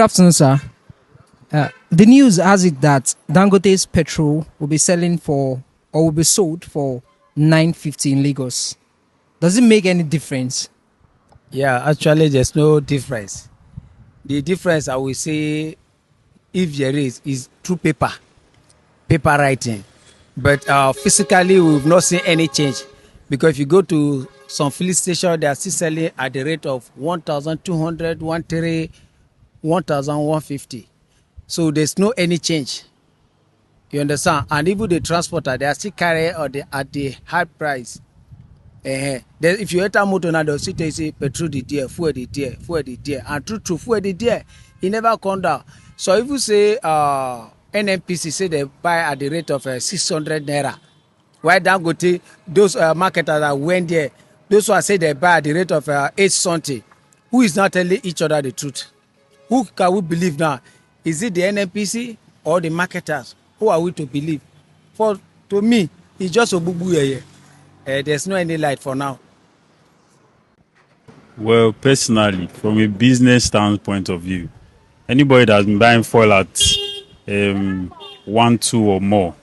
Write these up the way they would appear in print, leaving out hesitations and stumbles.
afternoon, sir. The news has it that Dangote's petrol will be selling for or will be sold for 950 in Lagos. Does it make any difference? Yeah, actually, there's no difference. The difference I will say, if there is through paper writing. But physically, we've not seen any change. Because if you go to some filling station, they are still selling at the rate of 1,200, 1,300, 1,150. So there's no any change. You understand? And even the transporter, they are still carrying at the high price. If you enter motor now, they'll still tell you say petrol the there, fuel the there, fuel the there. And true, fuel the there, it never come down. So if you say NNPC say they buy at the rate of 600 naira, why Dangote, those marketers that went there, those who say they buy at the rate of 8 something, who is not telling each other the truth? Who can we believe now? Is it the NNPC or the marketers? Who are we to believe? To me, it's just a boo-boo. There's no any light for now. Well, personally, from a business standpoint of view, anybody that's been buying fuel at 1, 2 or more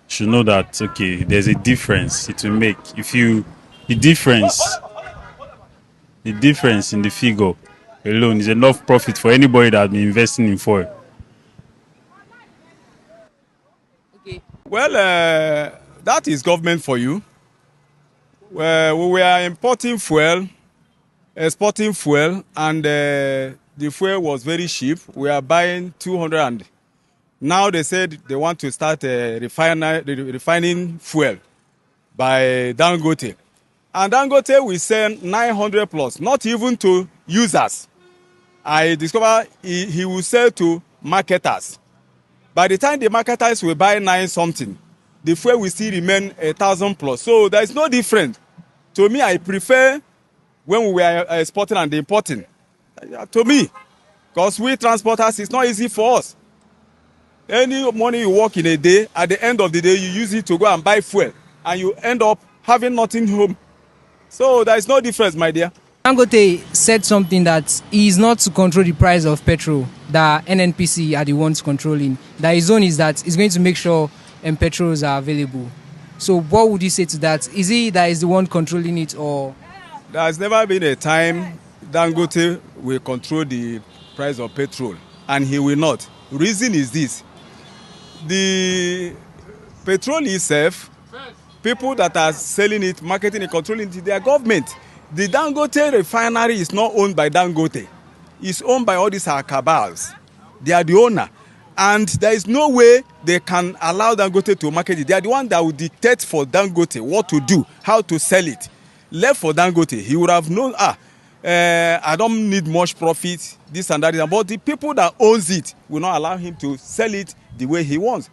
should know that okay, there's a difference it will make. The difference in the figure alone is enough profit for anybody that's been investing in fuel. Well, that is government for you. We were importing fuel, exporting fuel, and the fuel was very cheap. We are buying 200. And now they said they want to start refining fuel by Dangote. And Dangote will sell 900 plus, not even to users. I discovered he will sell to marketers. By the time the marketers will buy 9 something, the fuel will still remain 1,000 plus. So there is no difference. To me, I prefer when we were exporting and importing. To me, because we transporters, it's not easy for us. Any money you work in a day, at the end of the day, you use it to go and buy fuel. And you end up having nothing home. So there is no difference, my dear. Dangote said something that he is not to control the price of petrol, that NNPC are the ones controlling. That his own is that he's going to make sure petrols are available. So what would you say to that? Is he that is the one controlling it, or? There has never been a time Dangote will control the price of petrol, and he will not. Reason is this: the petrol itself, people that are selling it, marketing it, controlling it, they are government. The Dangote refinery is not owned by Dangote. It's owned by all these cabals. They are the owner. And there is no way they can allow Dangote to market it. They are the one that will dictate for Dangote what to do, how to sell it. Left for Dangote, he would have known, I don't need much profit, this and that. But the people that owns it will not allow him to sell it the way he wants.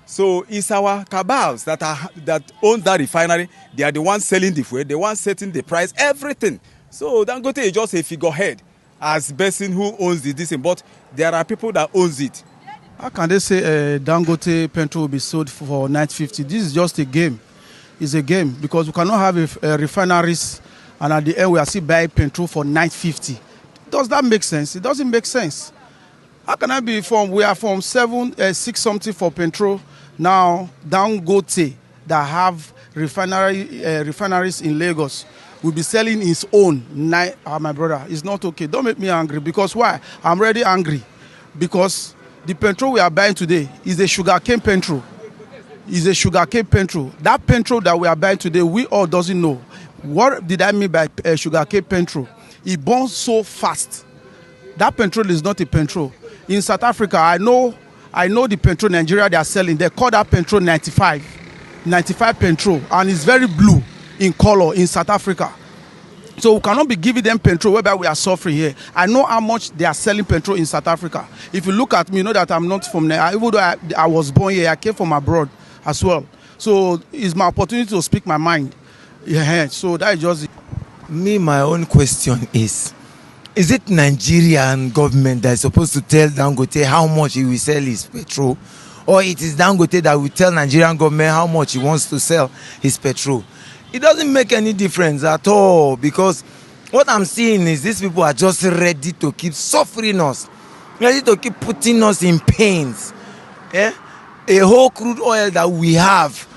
So it's our cabals that own that refinery. They are the ones selling the fuel, the ones setting the price, everything. So Dangote is just a figurehead as person who owns this thing. But there are people that owns it. How can they say Dangote petrol will be sold for 950? This is just a game. It's a game because we cannot have refineries and at the end we are still buying petrol for 950. Does that make sense? It doesn't make sense. How can I be we are from 6 something for petrol. Now Dangote that have refineries in Lagos will be selling his own. My brother, it's not okay. Don't make me angry because why? I'm already angry because the petrol we are buying today is a sugarcane petrol. That petrol that we are buying today, we all doesn't know. What did I mean by sugarcane petrol? It burns so fast. That petrol is not a petrol. In South Africa, I know the petrol Nigeria they are selling. They call that petrol 95 petrol, and it's very blue in color in South Africa. So we cannot be giving them petrol whereby we are suffering here. I know how much they are selling petrol in South Africa. If you look at me, you know that I'm not from there. Even though I was born here, I came from abroad as well. So it's my opportunity to speak my mind. Yeah, so that is just it. My own question is it Nigerian government that is supposed to tell Dangote how much he will sell his petrol? Or it is Dangote that will tell Nigerian government how much he wants to sell his petrol? It doesn't make any difference at all because what I'm seeing is these people are just ready to keep suffering us. ready to keep putting us in pains. Eh? A whole crude oil that we have,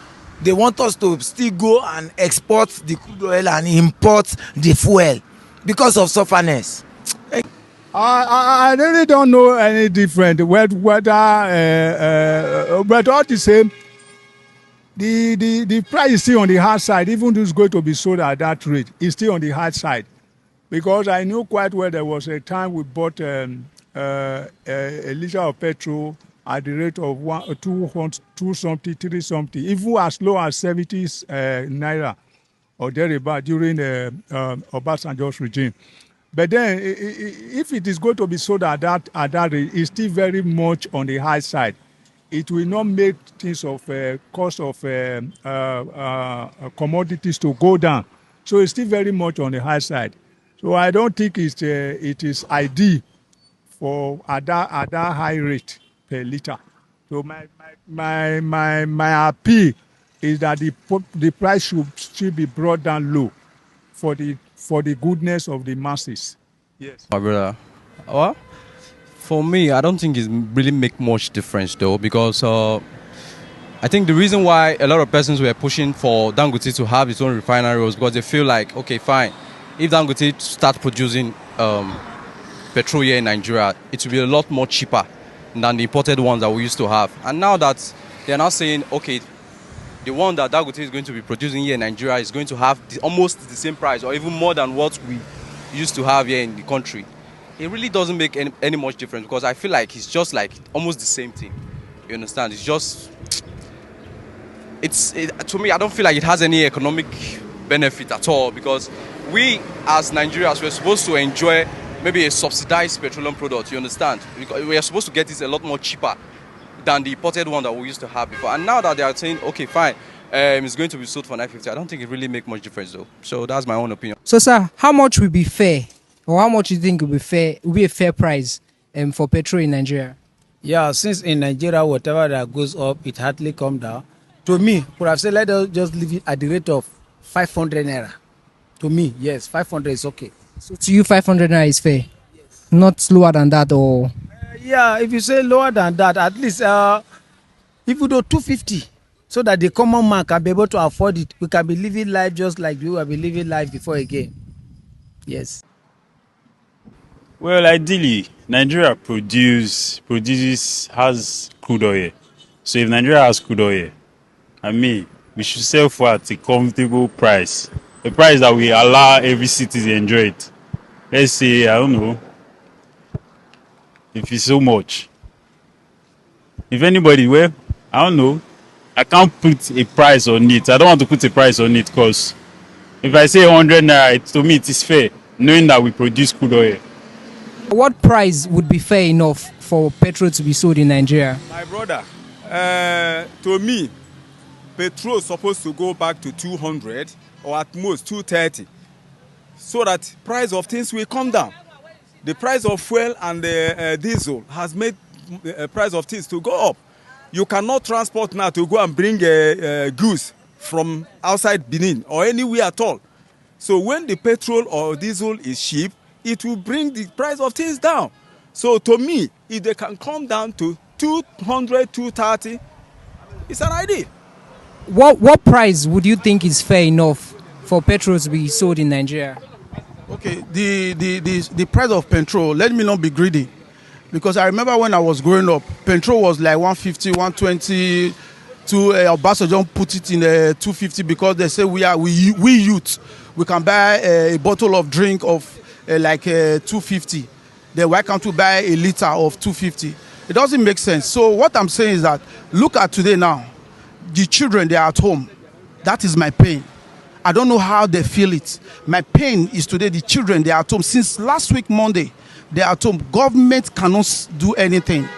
they want us to still go and export the crude oil and import the fuel because of sufferness. I really don't know any different whether but all the same, the price is still on the hard side. Even though it's going to be sold at that rate, it's still on the hard side, because I knew quite well there was a time we bought a liter of petrol at the rate of 2 something, 3 something, even as low as 70 naira or thereabout during Obasanjo's regime. But then, if it is going to be sold at that rate, it's still very much on the high side. It will not make things of cost of commodities to go down. So it's still very much on the high side. So I don't think it is ideal for at that high rate per liter. So my appeal is that the price should still be brought down low for the goodness of the masses. Yes. My brother, well, for me, I don't think it really make much difference though, because I think the reason why a lot of persons were pushing for Dangote to have its own refinery was because they feel like, okay, fine, if Dangote start producing petrol here in Nigeria, it will be a lot more cheaper than the imported ones that we used to have. And now that they are now saying, okay, the one that Dangote is going to be producing here in Nigeria is going to have almost the same price or even more than what we used to have here in the country, it really doesn't make any much difference, because I feel like it's just like almost the same thing. You understand? It's just, to me, I don't feel like it has any economic benefit at all, because we as Nigerians, we're supposed to enjoy maybe a subsidized petroleum product, you understand? Because we are supposed to get it a lot more cheaper than the imported one that we used to have before. And now that they are saying, okay, fine, it's going to be sold for 950, I don't think it really make much difference though. So that's my own opinion. So, sir, how much will be fair, or how much you think will be fair? Will be a fair price for petrol in Nigeria? Yeah, since in Nigeria, whatever that goes up, it hardly come down. To me, would have said let us just leave it at the rate of 500 naira. To me, yes, 500 is okay. So to you, 500 naira is fair? Yes. Not lower than that, or? Yeah, if you say lower than that, at least if we do 250, so that the common man can be able to afford it, we can be living life just like we have been living life before again. Yes. Well, ideally, Nigeria has crude oil. So if Nigeria has crude oil, I mean, we should sell for at a comfortable price. A price that we allow every citizen to enjoy it. Let's say, I don't know, if it's so much. If anybody, well, I don't know, I can't put a price on it. I don't want to put a price on it, because if I say 100 naira, to me it is fair, knowing that we produce crude oil. What price would be fair enough for petrol to be sold in Nigeria? My brother, to me, petrol is supposed to go back to 200 or at most 230, so that price of things will come down. The price of fuel and the diesel has made the price of things to go up. You cannot transport now to go and bring goods from outside Benin or anywhere at all. So when the petrol or diesel is cheap, it will bring the price of things down. So to me, if they can come down to 200, 230, it's an idea. What price would you think is fair enough for petrol to be sold in Nigeria? Okay, the price of petrol, let me not be greedy. Because I remember when I was growing up, petrol was like 150, 120. Obasanjo put it in 250 because they say we youth, we can buy a bottle of drink of 250. Then why can't we buy a liter of 250? It doesn't make sense. So what I'm saying is that look at today now. The children, they are at home. That is my pain. I don't know how they feel it. My pain is today the children, they are at home. Since last week, Monday, they are at home. Government cannot do anything,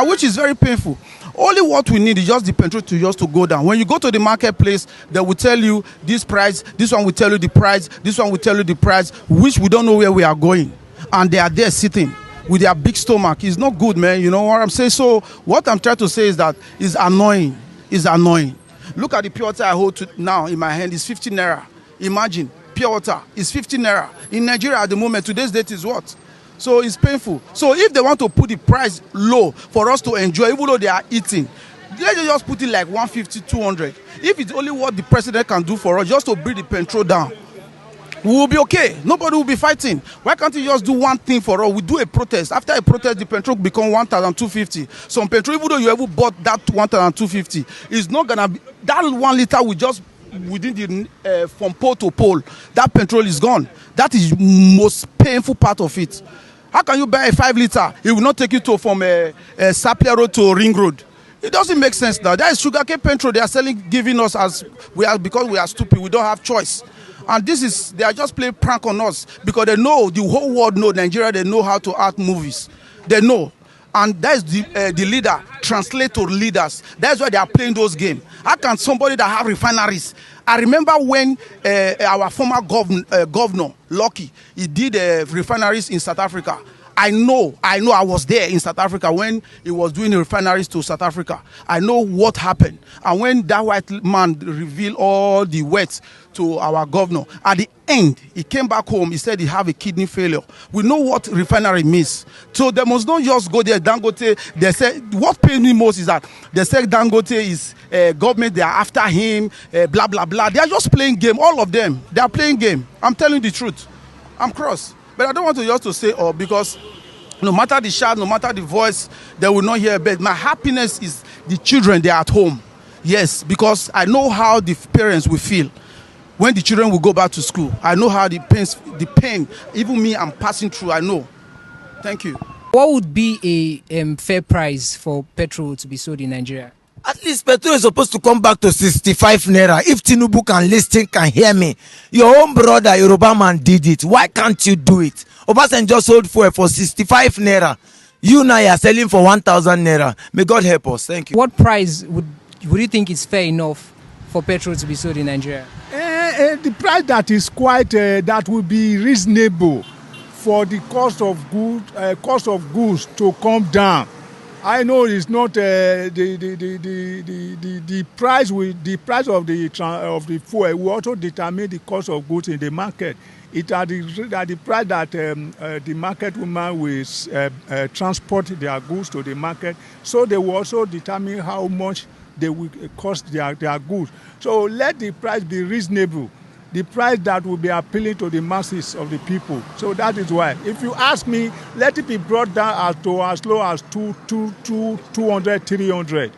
which is very painful. Only what we need is just the petrol to just to go down. When you go to the marketplace, they will tell you this price, this one will tell you the price, this one will tell you the price, which we don't know where we are going. And they are there sitting with their big stomach. It's not good, man. You know what I'm saying? So what I'm trying to say is that it's annoying. It's annoying. Look at the pure water I hold now in my hand. It's 50 naira. Imagine, pure water is 50 naira. In Nigeria at the moment, today's date is what? So it's painful. So if they want to put the price low for us to enjoy, even though they are eating, let's just put it like 150, 200. If it's only what the president can do for us, just to bring the petrol down, we will be okay. Nobody will be fighting. Why can't you just do one thing for us? We do a protest. After a protest, the petrol become 1,250. Some petrol, even though you ever bought that 1,250, it's not gonna be that 1 liter. We just within the from pole to pole, that petrol is gone. That is most painful part of it. How can you buy a 5 liter? It will not take you to from a Sapler Road to Ring Road. It doesn't make sense now. That is sugarcane petrol they are selling, giving us as we are, because we are stupid. We don't have choice. And this is, they are just playing prank on us because they know, the whole world know, Nigeria, they know how to act movies. They know. And that is the leader, translate to leaders. That's why they are playing those games. How can somebody that have refineries? I remember when our former governor, Lucky, he did refineries in South Africa. I know I was there in South Africa when he was doing refineries to South Africa. I know what happened. And when that white man revealed all the wealth to our governor, at the end, he came back home, he said he have a kidney failure. We know what refinery means. So they must not just go there, Dangote. They say, what pains me most is that they say Dangote is government, they are after him, blah, blah, blah. They are just playing game, all of them. They are playing game. I'm telling you the truth. I'm cross. But I don't want to just to say, oh, because no matter the shout, no matter the voice, they will not hear. But my happiness is the children, they are at home. Yes, because I know how the parents will feel when the children will go back to school. I know how the pain, even me, I'm passing through, I know. Thank you. What would be a fair price for petrol to be sold in Nigeria? At least petrol is supposed to come back to 65 naira. If Tinubu can listen, can hear me. Your own brother, Yoruba man, did it. Why can't you do it? Obasanjo sold fuel for 65 naira. You now are selling for 1,000 naira. May God help us. Thank you. What price would you think is fair enough for petrol to be sold in Nigeria? The price that is quite that will be reasonable for the cost of goods to come down. I know it's not the price of the fuel will also determine the cost of goods in the market. It are the price that the market woman will transport their goods to the market. So they will also determine how much they will cost their goods. So let the price be reasonable. The price that will be appealing to the masses of the people. So that is why. If you ask me, let it be brought down to as low as 200, 300.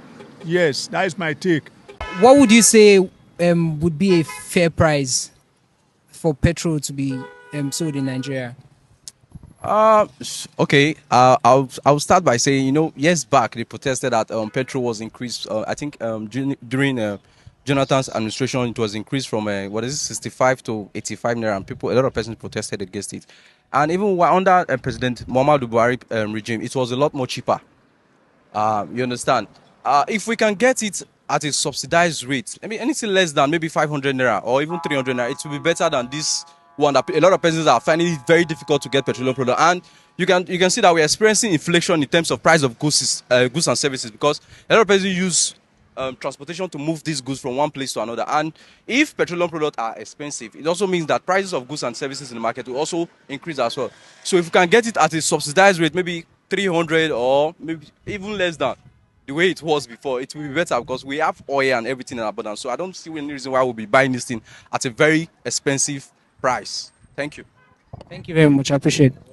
Yes, that is my take. What would you say would be a fair price for petrol to be sold in Nigeria? Okay, I'll start by saying, years back they protested that petrol was increased. I think during Jonathan's administration, it was increased from 65 to 85 naira, and a lot of persons protested against it. And even under President Muhammadu Buhari regime, it was a lot more cheaper. You understand? If we can get it at a subsidized rate, anything less than maybe 500 naira or even 300 naira, it will be better than this one that a lot of persons are finding it very difficult to get petroleum product. And you can see that we're experiencing inflation in terms of price of goods and services, because a lot of persons use transportation to move these goods from one place to another. And if petroleum products are expensive, it also means that prices of goods and services in the market will also increase as well. So if we can get it at a subsidized rate, maybe 300 or maybe even less than the way it was before, it will be better, because we have oil and everything in abundance. So I don't see any reason why we'll be buying this thing at a very expensive price. Thank you. Thank you very much. I appreciate it.